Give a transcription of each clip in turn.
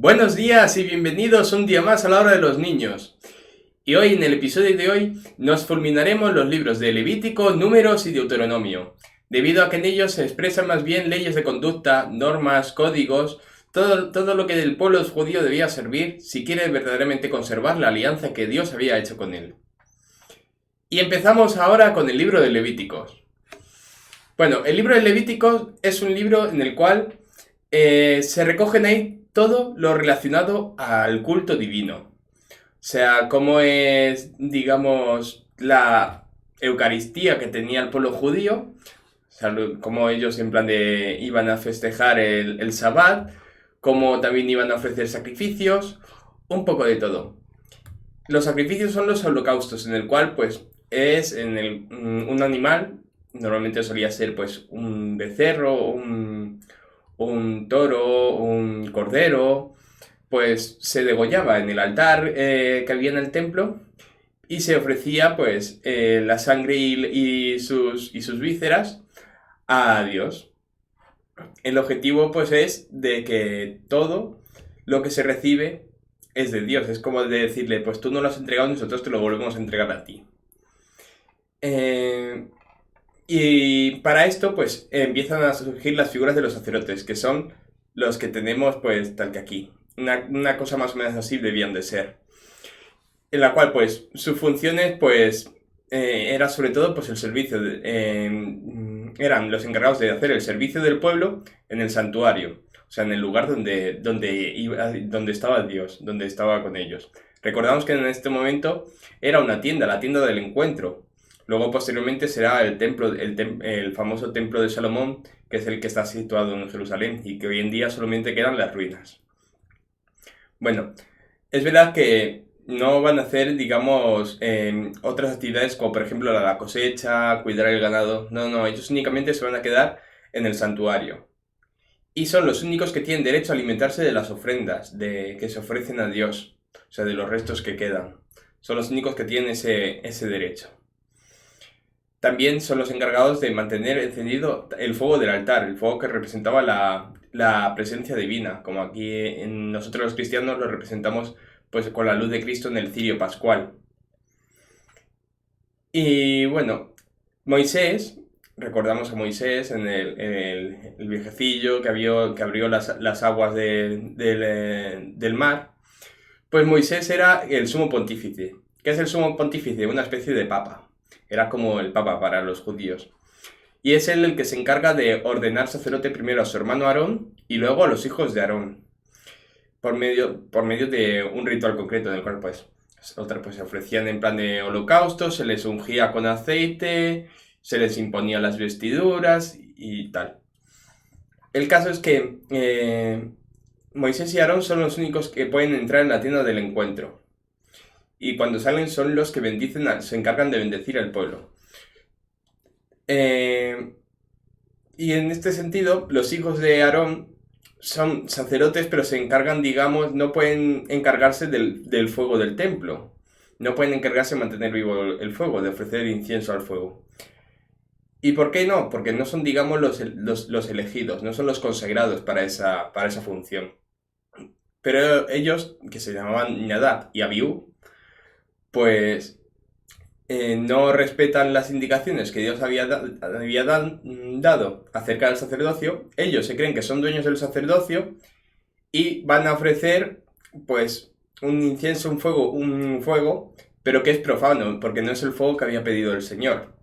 Buenos días y bienvenidos un día más a la hora de los niños. Y hoy, en el episodio de hoy, nos fulminaremos los libros de Levítico, Números y Deuteronomio, debido a que en ellos se expresan más bien leyes de conducta, normas, códigos, todo lo que el pueblo judío debía servir si quiere verdaderamente conservar la alianza que Dios había hecho con él. Y empezamos ahora con el libro de Levíticos. Bueno, el libro de Levíticos es un libro en el cual se recogen ahí todo lo relacionado al culto divino. O sea, cómo es, digamos, la Eucaristía que tenía el pueblo judío. O sea, cómo ellos en plan de iban a festejar el Sabbat. Cómo también iban a ofrecer sacrificios. Un poco de todo. Los sacrificios son los holocaustos, en el cual pues es un animal. Normalmente solía ser pues un becerro, un toro, un cordero, pues se degollaba en el altar que había en el templo y se ofrecía pues la sangre y sus vísceras a Dios. El objetivo pues es de que todo lo que se recibe es de Dios. Es como de decirle, pues tú no lo has entregado, nosotros te lo volvemos a entregar a ti. Y para esto, pues empiezan a surgir las figuras de los sacerdotes, que son los que tenemos, pues, tal que aquí. Una cosa más o menos así debían de ser. En la cual, pues, sus funciones, pues, era sobre todo, pues, el servicio. Eran los encargados de hacer el servicio del pueblo en el santuario. O sea, en el lugar donde estaba Dios, donde estaba con ellos. Recordamos que en este momento era una tienda, la tienda del encuentro. Luego, posteriormente, será el templo, el famoso templo de Salomón, que es el que está situado en Jerusalén y que hoy en día solamente quedan las ruinas. Bueno, es verdad que no van a hacer, digamos, otras actividades como por ejemplo la cosecha, cuidar el ganado. No, ellos únicamente se van a quedar en el santuario. Y son los únicos que tienen derecho a alimentarse de las ofrendas que se ofrecen a Dios, o sea, de los restos que quedan. Son los únicos que tienen ese derecho. También son los encargados de mantener encendido el fuego del altar, el fuego que representaba la presencia divina, como aquí nosotros los cristianos lo representamos pues con la luz de Cristo en el cirio pascual. Y bueno, Moisés, recordamos a Moisés en el viejecillo que abrió las aguas del mar, pues Moisés era el sumo pontífice. ¿Qué es el sumo pontífice? Una especie de papa. Era como el papa para los judíos. Y es él el que se encarga de ordenar sacerdote primero a su hermano Aarón y luego a los hijos de Aarón. Por medio de un ritual concreto en el cual pues se ofrecían en plan de holocausto, se les ungía con aceite, se les imponía las vestiduras y tal. El caso es que Moisés y Aarón son los únicos que pueden entrar en la tienda del encuentro. Y cuando salen son los que se encargan de bendecir al pueblo. Y en este sentido, los hijos de Aarón son sacerdotes, pero se encargan, digamos, no pueden encargarse del fuego del templo. No pueden encargarse de mantener vivo el fuego, de ofrecer incienso al fuego. ¿Y por qué no? Porque no son, digamos, los elegidos, no son los consagrados para esa función. Pero ellos, que se llamaban Nadab y Abiú, pues no respetan las indicaciones que Dios había dado acerca del sacerdocio. Ellos se creen que son dueños del sacerdocio y van a ofrecer pues un incienso, un fuego, pero que es profano, porque no es el fuego que había pedido el Señor.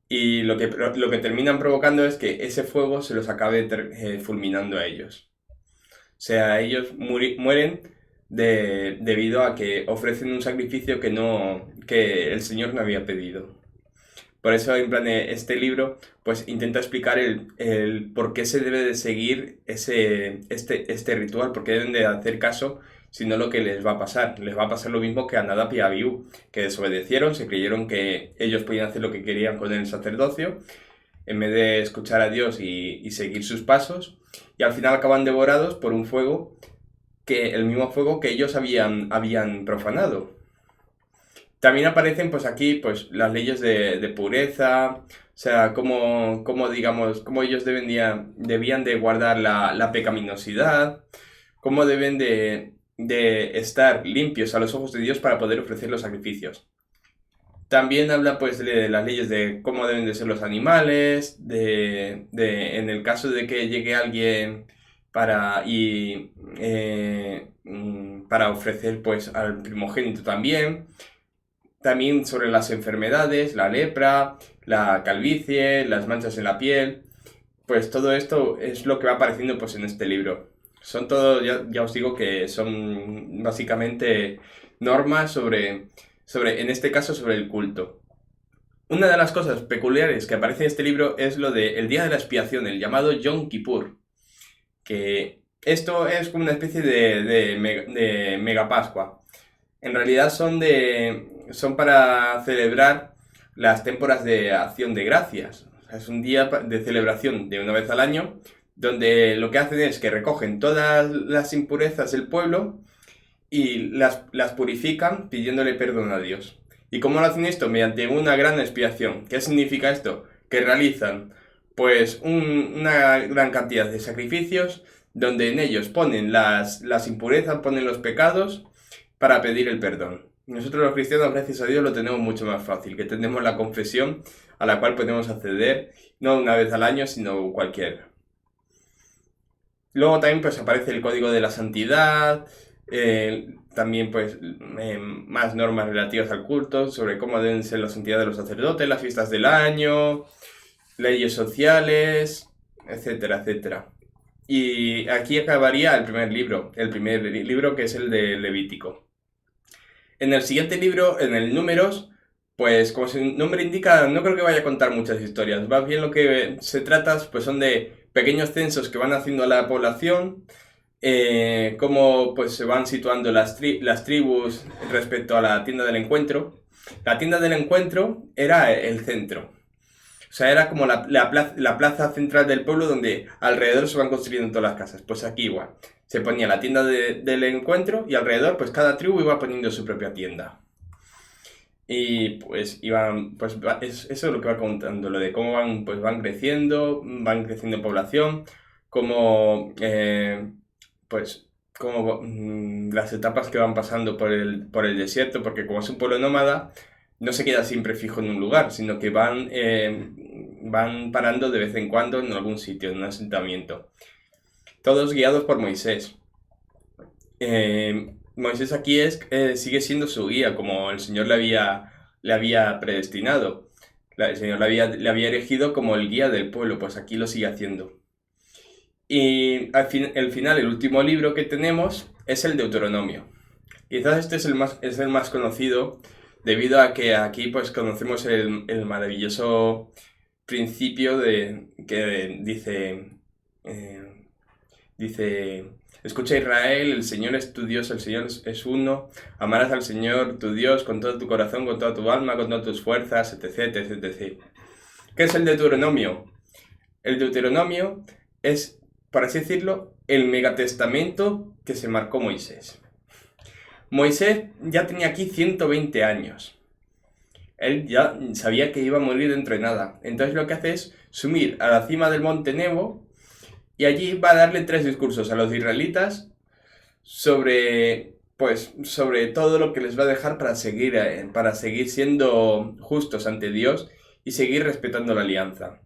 Y lo que terminan provocando es que ese fuego se los acabe fulminando a ellos. O sea, ellos mueren debido a que ofrecen un sacrificio que el Señor no había pedido. Por eso, en plan, este libro pues intenta explicar el por qué se debe de seguir este ritual, por qué deben de hacer caso, sino lo que les va a pasar. Les va a pasar lo mismo que a Nadab y a Abiú, que desobedecieron, se creyeron que ellos podían hacer lo que querían con el sacerdocio, en vez de escuchar a Dios y seguir sus pasos, y al final acaban devorados por un fuego, el mismo fuego que ellos habían profanado. También aparecen pues aquí pues las leyes de pureza, o sea, digamos, cómo ellos debían de guardar la pecaminosidad, cómo deben de estar limpios a los ojos de Dios para poder ofrecer los sacrificios. También habla pues de las leyes de cómo deben de ser los animales, en el caso de que llegue alguien para ofrecer pues al primogénito también. También sobre las enfermedades, la lepra, la calvicie, las manchas en la piel. Pues todo esto es lo que va apareciendo pues en este libro. Son todo, ya os digo que son básicamente normas sobre, en este caso, sobre el culto. Una de las cosas peculiares que aparece en este libro es lo del día de la expiación, el llamado Yom Kippur. Que esto es como una especie de mega Pascua. En realidad son para celebrar las temporadas de acción de gracias. O sea, es un día de celebración de una vez al año, donde lo que hacen es que recogen todas las impurezas del pueblo y las purifican pidiéndole perdón a Dios. ¿Y cómo lo hacen esto? Mediante una gran expiación. ¿Qué significa esto? Que realizan pues una gran cantidad de sacrificios donde en ellos ponen las impurezas, ponen los pecados para pedir el perdón. Nosotros los cristianos, gracias a Dios, lo tenemos mucho más fácil, que tenemos la confesión a la cual podemos acceder no una vez al año, sino cualquier. Luego también pues aparece el código de la santidad, también pues más normas relativas al culto, sobre cómo deben ser la santidad de los sacerdotes, las fiestas del año, leyes sociales, etcétera, etcétera. Y aquí acabaría el primer libro que es el de Levítico. En el siguiente libro, en el Números, pues como su nombre indica, no creo que vaya a contar muchas historias. Más bien lo que se trata pues son de pequeños censos que van haciendo a la población, cómo pues se van situando las tribus respecto a la tienda del encuentro. La tienda del encuentro era el centro. O sea, era como la plaza central del pueblo donde alrededor se van construyendo todas las casas. Pues aquí igual. Se ponía la tienda del encuentro y alrededor pues cada tribu iba poniendo su propia tienda. Y pues iban, pues eso es lo que va contando, lo de cómo van creciendo en población, cómo pues como las etapas que van pasando por el desierto, porque como es un pueblo nómada, no se queda siempre fijo en un lugar, sino que van parando de vez en cuando en algún sitio, en un asentamiento. Todos guiados por Moisés. Moisés aquí sigue siendo su guía, como el Señor le había predestinado. El Señor le había elegido como el guía del pueblo, pues aquí lo sigue haciendo. Y el final, el último libro que tenemos es el Deuteronomio. Quizás este es el más conocido, debido a que aquí pues conocemos el maravilloso principio que dice, escucha Israel, el Señor es tu Dios, el Señor es uno, amarás al Señor tu Dios con todo tu corazón, con toda tu alma, con todas tus fuerzas, etc, etc, etc. ¿Qué es el Deuteronomio? El Deuteronomio es, por así decirlo, el megatestamento que se marcó Moisés. Moisés ya tenía aquí 120 años. Él ya sabía que iba a morir dentro de nada. Entonces lo que hace es subir a la cima del monte Nebo y allí va a darle 3 discursos a los israelitas sobre todo lo que les va a dejar para seguir siendo justos ante Dios y seguir respetando la alianza.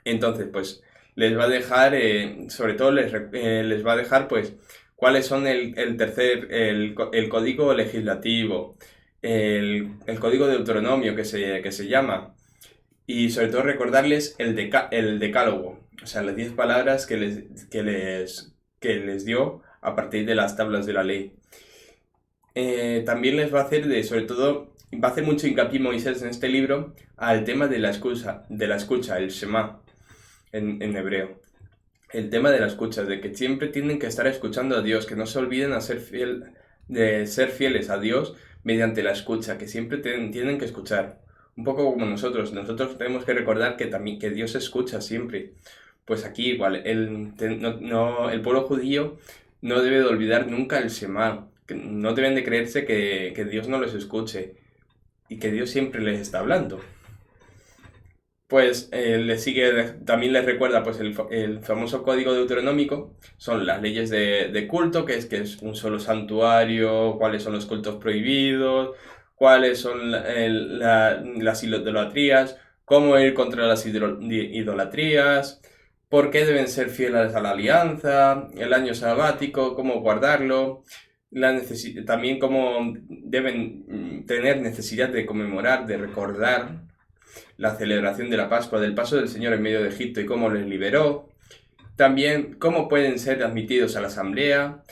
Entonces, pues, les va a dejar, sobre todo les va a dejar, pues, cuáles son el código legislativo, el código de Deuteronomio que se llama, y sobre todo recordarles el decálogo, o sea, las 10 palabras que les dio a partir de las tablas de la ley. También les va a hacer va a hacer mucho hincapié Moisés en este libro al tema de la escucha, el Shema en hebreo. El tema de la escucha, de que siempre tienen que estar escuchando a Dios, que no se olviden de ser fieles a Dios mediante la escucha, que siempre tienen que escuchar. Un poco como nosotros tenemos que recordar que Dios escucha siempre. Pues aquí igual, el pueblo judío no debe de olvidar nunca el Shema, que no deben de creerse que Dios no los escuche y que Dios siempre les está hablando. pues también les recuerda pues el famoso código deuteronómico, son las leyes de culto, que es un solo santuario, cuáles son los cultos prohibidos, cuáles son las idolatrías, cómo ir contra las idolatrías, por qué deben ser fieles a la alianza, el año sabático, cómo guardarlo, también cómo deben tener necesidad de conmemorar, de recordar la celebración de la Pascua, del paso del Señor en medio de Egipto y cómo les liberó. También cómo pueden ser admitidos a la asamblea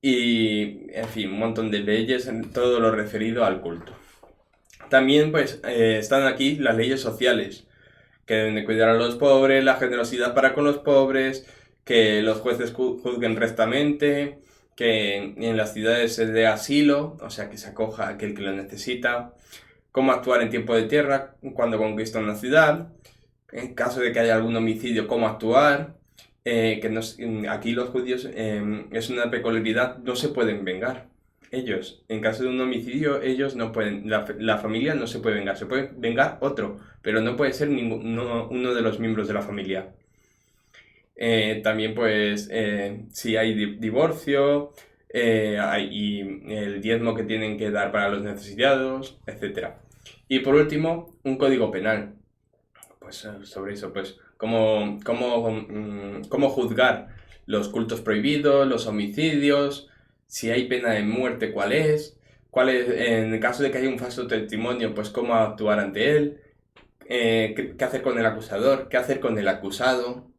y, en fin, un montón de leyes en todo lo referido al culto. También, pues, están aquí las leyes sociales, que deben de cuidar a los pobres, la generosidad para con los pobres, que los jueces juzguen rectamente, que en las ciudades se dé asilo, o sea, que se acoja a aquel que lo necesita, cómo actuar en tiempo de tierra cuando conquista una ciudad, en caso de que haya algún homicidio, cómo actuar, aquí los judíos es una peculiaridad, no se pueden vengar. Ellos, en caso de un homicidio, ellos no pueden, la familia no se puede vengar, se puede vengar otro, pero no puede ser uno de los miembros de la familia. También pues si hay divorcio, y el diezmo que tienen que dar para los necesitados, etc. Y por último, un código penal. Pues sobre eso, pues cómo juzgar los cultos prohibidos, los homicidios, si hay pena de muerte, cuál es, en el caso de que haya un falso testimonio, pues cómo actuar ante él, qué hacer con el acusador, qué hacer con el acusado,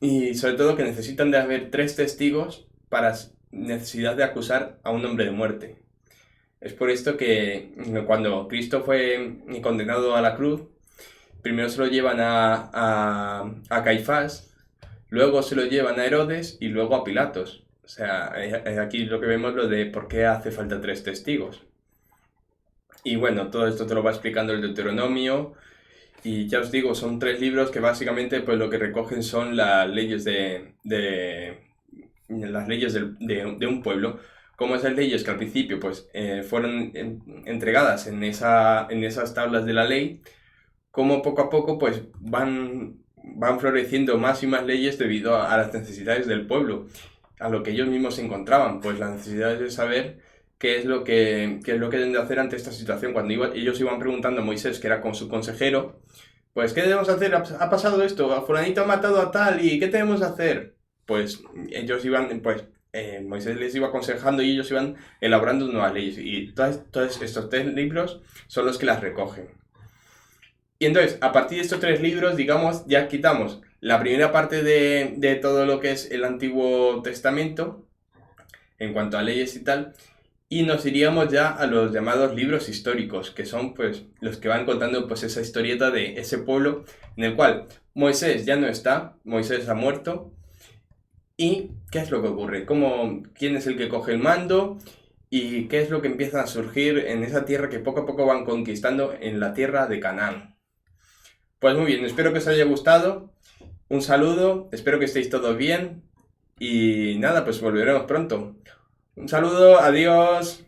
y sobre todo que necesitan de haber 3 testigos para necesidad de acusar a un hombre de muerte. Es por esto que cuando Cristo fue condenado a la cruz, primero se lo llevan a Caifás, luego se lo llevan a Herodes y luego a Pilatos. O sea, aquí lo que vemos lo de por qué hace falta 3 testigos. Y bueno, todo esto te lo va explicando el Deuteronomio. Y ya os digo, son 3 libros que básicamente pues lo que recogen son las leyes las leyes de un pueblo. Como esas leyes que al principio pues fueron entregadas en esas tablas de la ley, como poco a poco pues van floreciendo más y más leyes debido a las necesidades del pueblo, a lo que ellos mismos se encontraban, pues las necesidades de saber qué es lo que deben de hacer ante esta situación. Cuando ellos iban preguntando a Moisés, que era con su consejero, pues ¿qué debemos hacer? ¿Ha pasado esto? ¿A fulanito ha matado a tal? ¿Y qué tenemos que hacer? Pues ellos iban, pues Moisés les iba aconsejando y ellos iban elaborando nuevas leyes. Y todos estos 3 libros son los que las recogen. Y entonces, a partir de estos 3 libros, digamos, ya quitamos la primera parte de todo lo que es el Antiguo Testamento, en cuanto a leyes y tal, y nos iríamos ya a los llamados libros históricos, que son pues los que van contando pues esa historieta de ese pueblo en el cual Moisés ya no está, Moisés ha muerto, y qué es lo que ocurre, quién es el que coge el mando, y qué es lo que empieza a surgir en esa tierra que poco a poco van conquistando en la tierra de Canaán. Pues muy bien, espero que os haya gustado. Un saludo, espero que estéis todos bien. Y nada, pues volveremos pronto. Un saludo, adiós.